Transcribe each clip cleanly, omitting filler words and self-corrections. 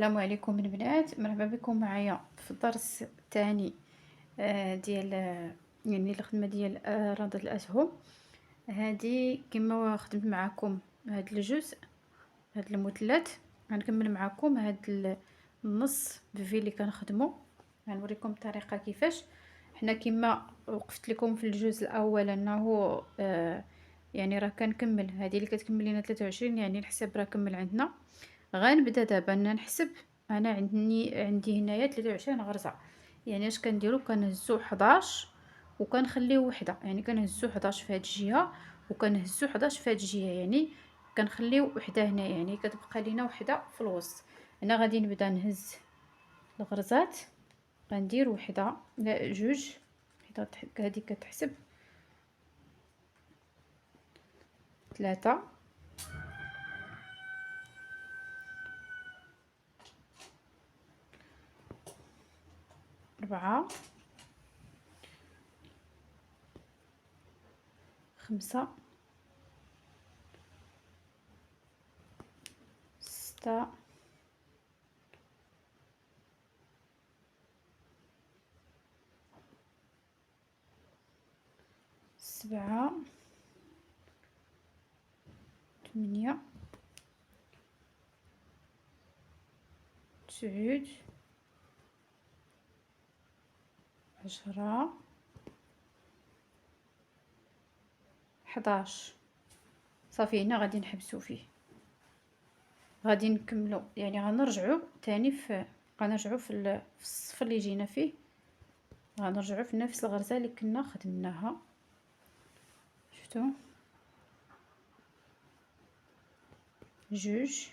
السلام عليكم البنات، مرحبا بكم معايا في الدرس الثاني ديال يعني الخدمه ديال رصد الاسهم. هذه كما خدمت معكم هذا الجزء، هذا المثلث. غنكمل معكم هذا النص بفي اللي كنخدمو. غنوريكم الطريقه كيفاش. حنا كما وقفت لكم في الجزء الاول انه يعني راه كنكمل هذه اللي كتكمل لنا 23، يعني الحساب راه كمل عندنا. غنبدا دابا انا نحسب. انا عندي هنايا 23 غرزه، يعني اش كنديرو؟ كنهزو 11 وكنخليو وحده، يعني كنهزو 11 في هاد الجهه وكنهزو 11 في هاد الجهه، يعني كنخليو وحده هنا، يعني كتبقى لينا وحده في الوسط. انا غادي نبدا نهز الغرزات. غندير وحده، لا جوج، وحده هذه كتحسب 3، 4، 5، 6، 7، 8، 9، 10، 11. صافي هنا غادي نحبسو فيه. غادي نكملو، يعني غنرجعو تاني غنرجعو في الصف اللي جينا فيه، غنرجعو في نفس الغرزه اللي كنا خدمناها. شفتو؟ جوج،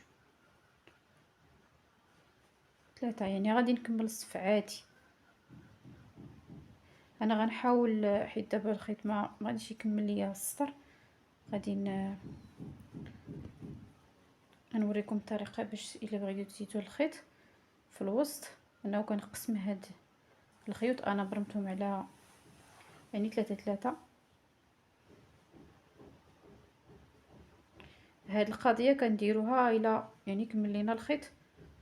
3، يعني غادي نكمل الصف عادي. انا غنحاول حيت دابا الخيط ما غاديش يكمل ليا السطر. غادي غنوريكم الطريقه باش الا بغيتو تزيدوا الخيط في الوسط. انه كنقسم هاد الخيوط، انا برمتهم على يعني 3 هاد القضيه كنديروها الى يعني كمل لينا الخيط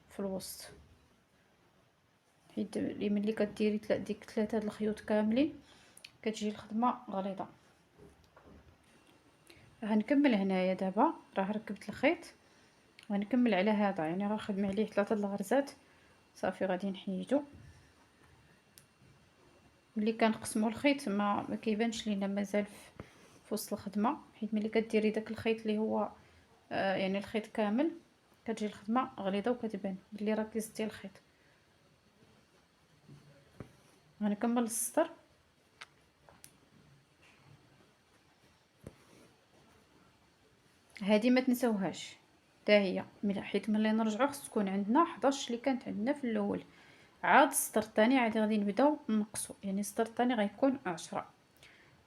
في الوسط، حيت ملي كديري ديك 3 الخيوط كاملين كتجي الخدمه غليظه. غنكمل هنايا دابا، راه ركبت الخيط، غنكمل على هذا، يعني راه خدمه عليه 3 الغرزات. صافي غادي نحيدو. ملي كنقسموا الخيط ما كيبانش لينا مازال في وسط الخدمه، حيت ملي كديري داك الخيط اللي هو يعني الخيط كامل كتجي الخدمه غليظه وكتبان بلي راه كيزدي الخيط. غنكمل السطر. هذه ما تنساوهاش حتى هي، حيت ملي نرجعوا خص تكون عندنا 11 اللي كانت عندنا في الاول. عاد السطر الثاني عاد غادي نبداو نقصو، يعني السطر الثاني غيكون 10،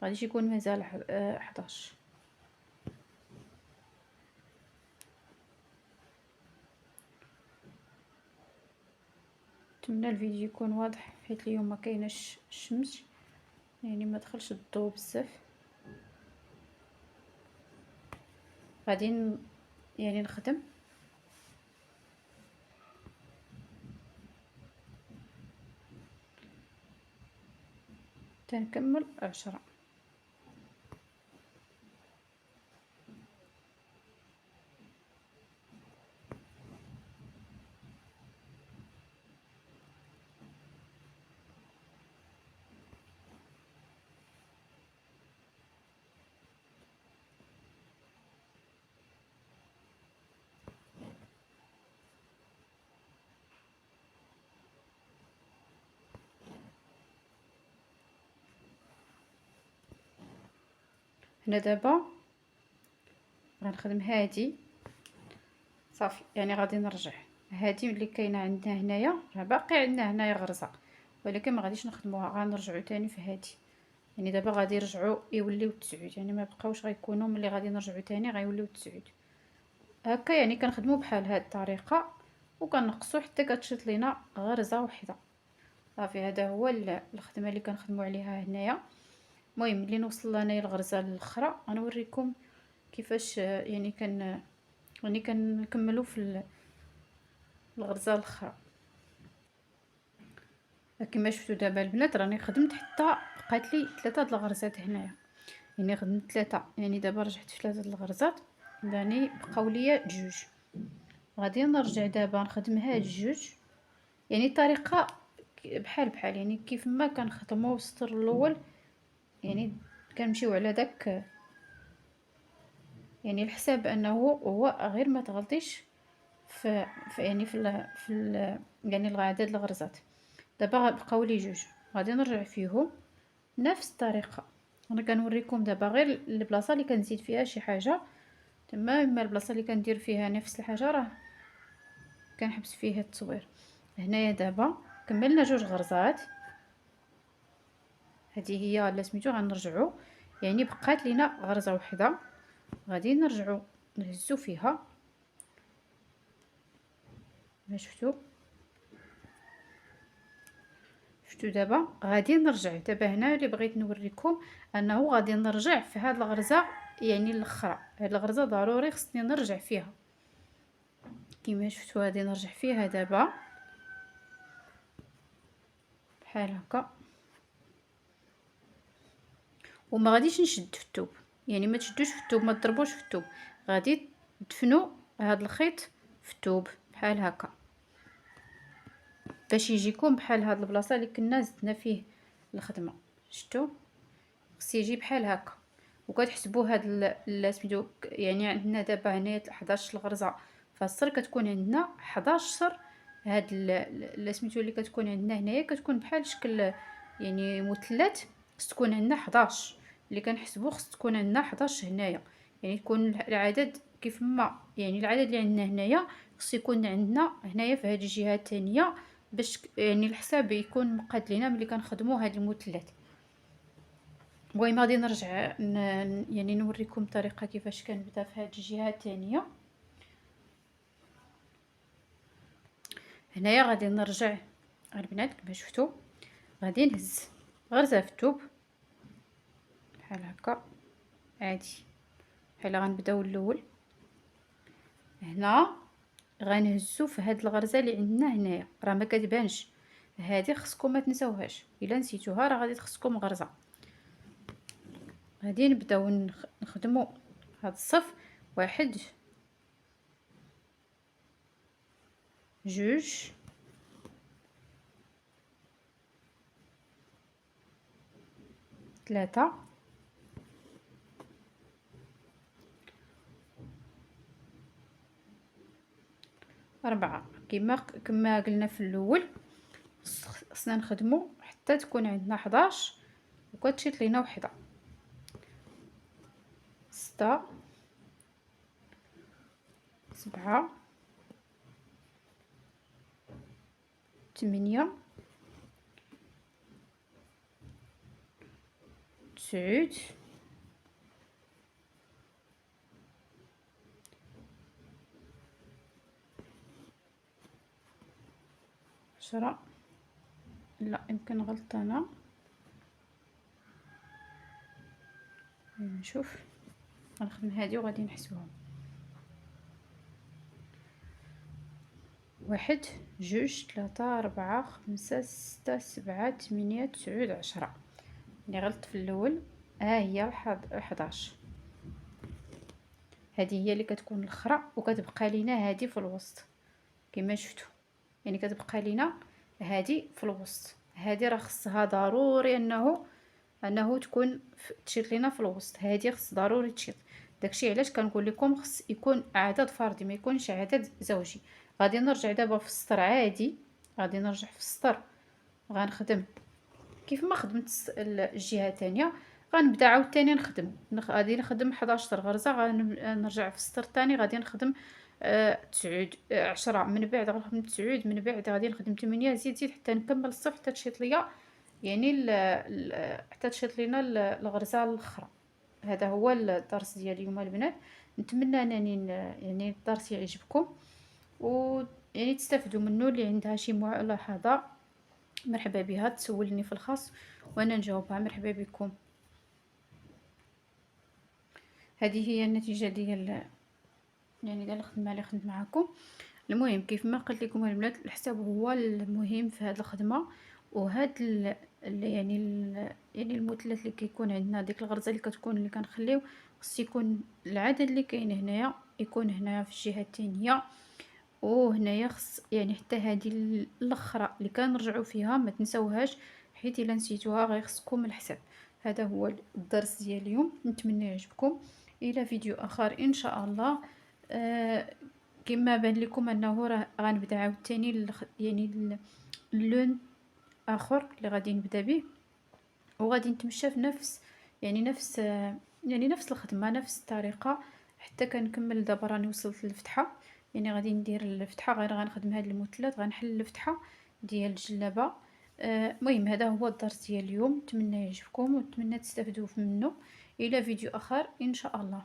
غاديش يكون مازال 11. نتمنى الفيديو يكون واضح، حيت اليوم ما كايناش الشمس، يعني ما دخلش الضوء بزاف. غادي يعني نخدم تنكمل 10. هنا دابا غنخدم هادي. صافي يعني غادي نرجع هادي اللي كاينه عندنا هنايا، راه باقي عندنا هنايا غرزه، ولكن ما غاديش نخدموها، غنرجعوا تاني في هادي. يعني دابا غادي يرجعوا يوليو 9، يعني ما بقاوش غيكونوا ملي غادي نرجعوا تاني غيوليو 9 هكا. يعني كنخدموا بحال هاد الطريقه وكنقصوا حتى كتشيط لينا غرزه وحده. صافي هذا هو الخدمه اللي كنخدموا عليها هنايا. المهم ملي نوصل لنا الغرزه الاخرى غنوريكم كيفاش يعني كنكملوا في الغرزه الاخرى. كما شفتوا دابا البنات راني خدمت حتى بقات لي 3 د الغرزات هنايا، يعني خدمت 3، يعني دابا رجعت في 3 د الغرزات، يعني بقاو ليا جوج. غادي نرجع دابا نخدم هاد الجوج، يعني الطريقه بحال بحال، يعني كيف ما كنخدموا السطر الاول، يعني كنمشيو على داك، يعني الحساب انه هو غير ما تغلطيش في يعني يعني العدد الغرزات. دابا بقاو لي جوج، غادي نرجع فيهم نفس الطريقه. انا كنوريكم دابا غير البلاصه اللي كنزيد فيها شي حاجه، تما اما البلاصه اللي كندير فيها نفس الحاجه راه كنحبس فيها التصوير. هنايا دابا كملنا جوج غرزات، هذه هي اللي سميتو غنرجعوا، يعني بقات لينا غرزه وحده، غادي نرجعوا نهزو فيها. ما شفتوا دابا غادي نرجع دابا هنا اللي بغيت نوريكم انه غادي نرجع في هذه الغرزه، يعني الاخرى هذه الغرزه ضروري خصني نرجع فيها. كما شفتوا غادي نرجع فيها دابا بحال هكا، وما غاديش نشد في الثوب، يعني ما تشدوش في الثوب، ما تضربوش في الثوب، غادي تدفنوا هذا الخيط في الثوب بحال هكا باش يجيكم بحال هاد البلاصه اللي كنا زدنا فيه الخدمه. شفتوا خص يجي بحال هكا، وكتحسبوا هاد سميتو، يعني عندنا دابا هنايا 11 الغرزه فالسر، كتكون عندنا 11 هاد سميتو اللي كتكون عندنا هنايا، كتكون بحال شكل يعني مثلث، خص تكون عندنا 11 اللي كنحسبوا، خص تكون عندنا 11 هنايا، يعني تكون العدد كيف ما، يعني العدد اللي عندنا هنايا خص يكون عندنا هنايا في هذه الجهه الثانيه، باش يعني الحساب يكون مقاد لينا ملي كنخدموا هذا المثلث. المهم غادي نرجع يعني نوريكم الطريقه كيفاش كنبدا في هذه الجهه الثانيه. هنايا غادي نرجع البنات كما شفتوا، غادي نهز غرزه في الثوب بحال هكا عادي، بحال غنبداو الاول. هنا غنهزو في هاد الغرزه اللي عندنا هنايا، راه ما كتبانش هذه، خصكم ما تنساوهاش، الا نسيتوها راه غادي تخصكم غرزه. غادي نبداو نخدموا هاد الصف، 1 جوج 3 4. كما قلنا في الاول خصنا نخدموا حتى تكون عندنا 11 وكتشيط لينا وحده. 6 7 8 9 10. لا يمكن غلطانه، نشوف غنخدم هذه وغادي نحسبهم. 1 جوج 3 4 5 6 7 8 9 10. اللي غلط في الاول ها هي 11، هذه هي اللي كتكون الاخرى، وكتبقى لينا هذه في الوسط كما شفتوا، يعني كتبقى لينا هذه في الوسط. هذه راه خصها ضروري انه تكون تشيط لينا في الوسط، هذه خص ضروري تشيط. داكشي علاش كنقول لكم خص يكون عدد فردي ما يكونش عدد زوجي. غادي نرجع دابا في السطر عادي، غادي نرجع في السطر، غنخدم كيف ما خدمت الجهه الثانيه، غنبدا عاوتاني نخدم، غادي نخدم 11 غرزه، غنرجع في السطر الثاني غادي نخدم 9 10، من بعد غنخدم 9، من بعد غادي نخدم 8، زيد حتى نكمل الصف حتى تشيط ليا، يعني حتى تشيط لينا الغرزه الاخرى. هذا هو الدرس ديال اليوم البنات، نتمنى انني يعني الدرس يعجبكم و يعني تستافدوا منه. اللي عندها شي ملاحظه مرحبا بها تسولني في الخاص وانا نجاوبها. مرحبا بكم. هذه هي النتيجه ديال يعني ديال الخدمه اللي خدمت معكم. المهم كيف ما قلت لكم البنات، الحساب هو المهم في هذه الخدمه. وهاد يعني المثلث اللي كيكون عندنا، ديك الغرزه اللي كتكون اللي كنخليو، خص يكون العدد اللي كاين هنايا يكون هنايا في الجهه الثانيه. وهنايا خص يعني حتى هذه الاخرى اللي كنرجعوا فيها ما تنساوهاش، حيت الا نسيتوها غيخصكم الحساب. هذا هو الدرس ديال اليوم، نتمنى يعجبكم. الى فيديو اخر ان شاء الله. آه كما بان لكم انه راه غنبدا عاوتاني اللون اخر اللي غادي نبدا به، وغادي نتمشى في نفس نفس الخدمه، نفس الطريقه، حتى كنكمل. دابا راني وصلت للفتحه، يعني غادي ندير الفتحه، غير غنخدم هذا المثلث، غنحل الفتحه ديال الجلابه. المهم هذا هو الدرس ديال اليوم، نتمنى يعجبكم ونتمنى تستافدوا منه. الى فيديو اخر ان شاء الله.